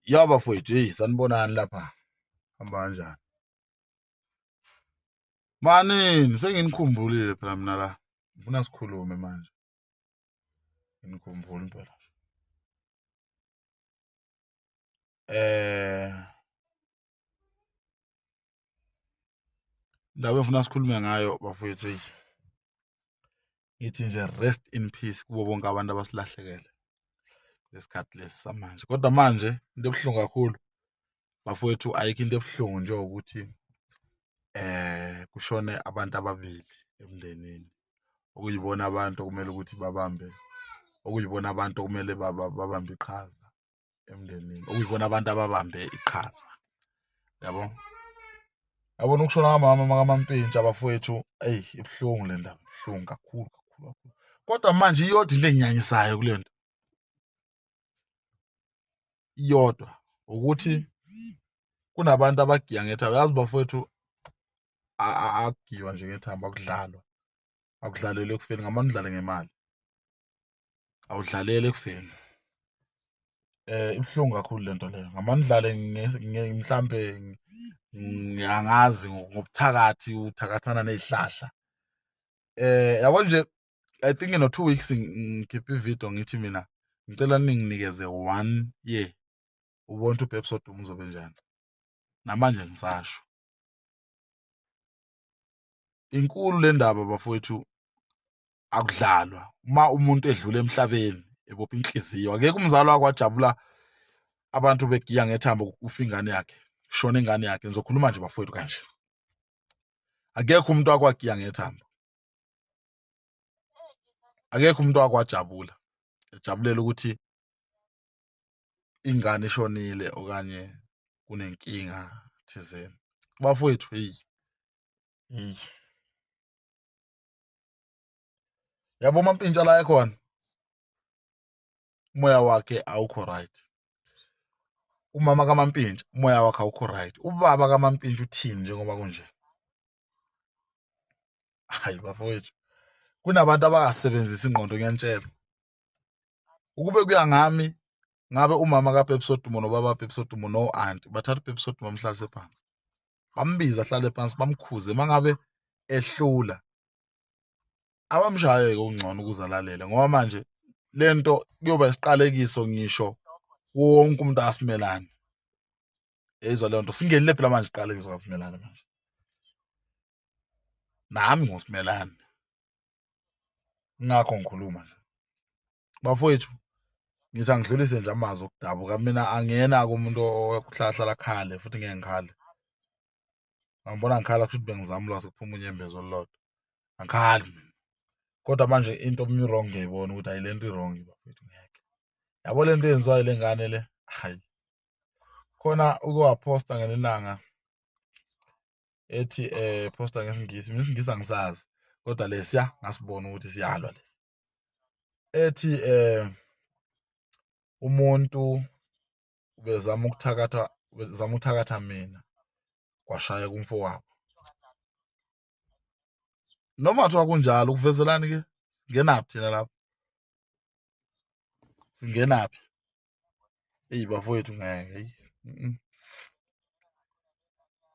Yaba mfowethu, hey sanibonani lapha. Hamba kanjani? Manini, senginikhumbulile phela mina la. Ngifuna sikhulume manje. Nginikhumbula impela. Eh, indaba engifuna sikhulume ngayo bafowethu, hey. Ngithi nje rest in peace kubo bonke abantu abasilahlekele lesikhathi lesi samanje. Kodwa manje into ebuhlungu kakhulu bafowethu, ayikho into ebuhlungu njengokuthi kushone abantu ababili emndenini. Okuyibona abantu okumele ukuthi babambe, okuyibona abantu okumele babambe iqhaza emndenini, okuyibona abantu ababambe iqhaza. Yabo? Yabona ukushona kamama kaMampintsha bafowethu, eyi ibuhlungu le ndaba, ibuhlungu kakhulu kakhulu kakhulu. Kodwa manje iyodwa into enginyanyisayo kule nto. Iyodwa ukuthi kunabantu abagiya ngethambo. Yazi bafowethu, akugiywa nje ngethambo, akudlalwa. Akudlalelwa ekufeni, ngamane udlale ngemali. Awudlaleli ekufeni. Ibuhlungu kakhulu le nto leyo. Ngamane udlale mhlambe ngiyangazi ngobuthakathi, uthakathana nezihlahla. Yabo nje I think in 2 weeks ngikhipha ividiyo ngithi mina ngicela ninginikeze 1 year ubone ukuthi u-episode uzobe njani. Namanje ngisasho. Inkulu le ndaba bafowethu, akudlalwa. Uma umuntu edlule emhlabeni ebopha inhliziyo, akekho umzali wakwajabula abantu begiya ngethambo kufa ingane yakhe, kushona ingane yakhe. Ngizokhuluma nje bafowethu kanje. Akekho umuntu wakwagiya ngethambo. Akekho umuntu wakwajabula ejabulela ukuthi ingane ishonile okanye kunenkinga thizeni. Bafowethu, hey. Yabo uMampintsha la ekhona, umoya wakhe awukho right. Umama kaMampintsha, umoya wakhe awukho right. Ubaba kaMampintsha uthini njengoba kunje? Hayi bafowethu, kunabantu abangasebenzisa ingqondo, ngiyantshela. Ukube kuya ngami, ngabe umama kaBhebhisoduma nobaba kaBhebhisoduma no-anti bathatha uBhebhisoduma bamhlalise phansi, bambize ahlale phansi, bamkhuze. Mangabe ehlula abamshaye okungcono ukuze alalele, ngoba manje lento kuyoba isiqalekiso ngisho wonke umuntu asimelane. Yezwa leyo nto, singenile phela manje isiqalekiso kaSimelane manje. Nami ngoSimelane, ingakho ngikhuluma nje. Bafowethu, ngithi angidlulise nje amazwi okudabuka. Mina angiyena-ke umuntu ohlala khale, futhi ngeke ngikhale. Angibona ngikhala futhi bengizama ulwase kuphuma unyembezo olulodwa. Angikhali mina. Kodwa manje into wrong ngiyayibona ukuthi hayi lento i-wrong bafowethu, ngeke. Yabo lento eyenziwayo ile ngane le, hayi. Khona uke waphosta ngelinye ilanga ethi posta ngesiNgisi, mina isiNgisi angisazi, kodwa lesiya ngasibona ukuthi siyalwa lesi. Ethi umuntu bezama ukuthakatha mina, kwashaya kumfowabo. Noma kuthiwa kunjalo, ukuvezelani-ke? Singenaphi thina lapho? Singenaphi? Eyi bafowethu ngeke, eyi.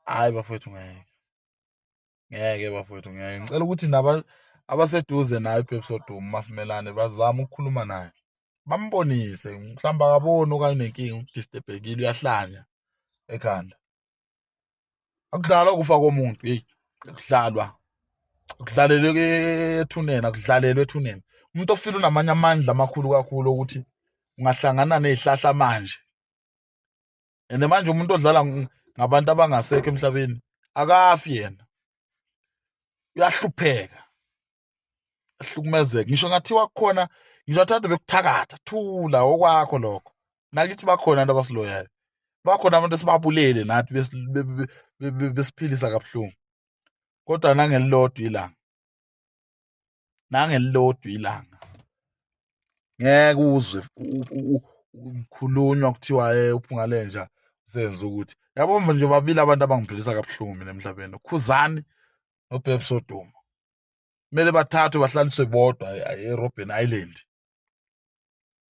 Hhayi bafowethu ngeke. Ngeke bafowethu ngeke. Ngicela ukuthi abaseduze naye uBhebhisoduma uMasimelane bazame ukukhuluma naye. Bambonise, mhlawumbe akaboni okanye unenkinga, udistebhekile, uyahlanya ekhanda. Akudlalwa ukufa komuntu, heyi. Akudlalwa. Akudlalelwe ethuneni, akudlalelwe ethuneni. Umuntu ofila unamanye amandla amakhulu kakhulu ukuthi ungahlangana nezihlahla manje. And manje umuntu odlala ngabantu abangasekho emhlabeni akafi yena. Uyahlupheka. Ahlukumezeka. Ngisho ngathiwa kukhona, ngisho athanda bekuthakatha, thula okwakho lokho. Nakithi bakhona abantu abasiloyayo. Bakhona abantu esibabulele nathi besiphilisa kabuhlungu. Kodwa nangelilodwa ilanga. Nangelilodwa ilanga. Ngeke uzwe ukukhulunywa kuthiwa uphunga lenja senze ukuthi. Yabo nje babili abantu abangiphilisa kabuhlungu mina emhlabeni, uKhuzani noBhebhisoduma. Kumele bathathwe bahlaliswe bodwa eRobben Island.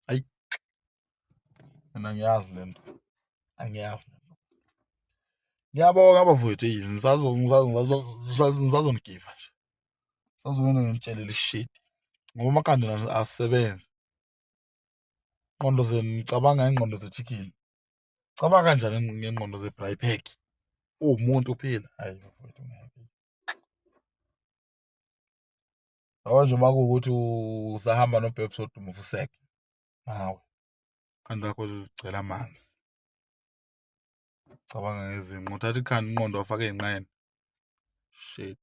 Hayi. Mina ngiyazi lento. Angiyazi. Ngiyabonga bafowethu, ngisazonigiva nje. Sazobona ngimtshelela ishit ngoba amakhanda asisebenzi. Ingqondo zenu nicabanga ngengqondo ze-chicken. Cabanga kanjani ngengqondo ze-braai pack? Uwumuntu uphila? Hayi bafowethu ngeke. Yabo nje uma kuwukuthi usahamba nobhebhi Wodumo useke. Hawe, ikhanda lakho ligcwele amanzi. Cabanga ngezinqa. Uthatha ikhanda ingqondo wafaka ey'nqeni. Shit.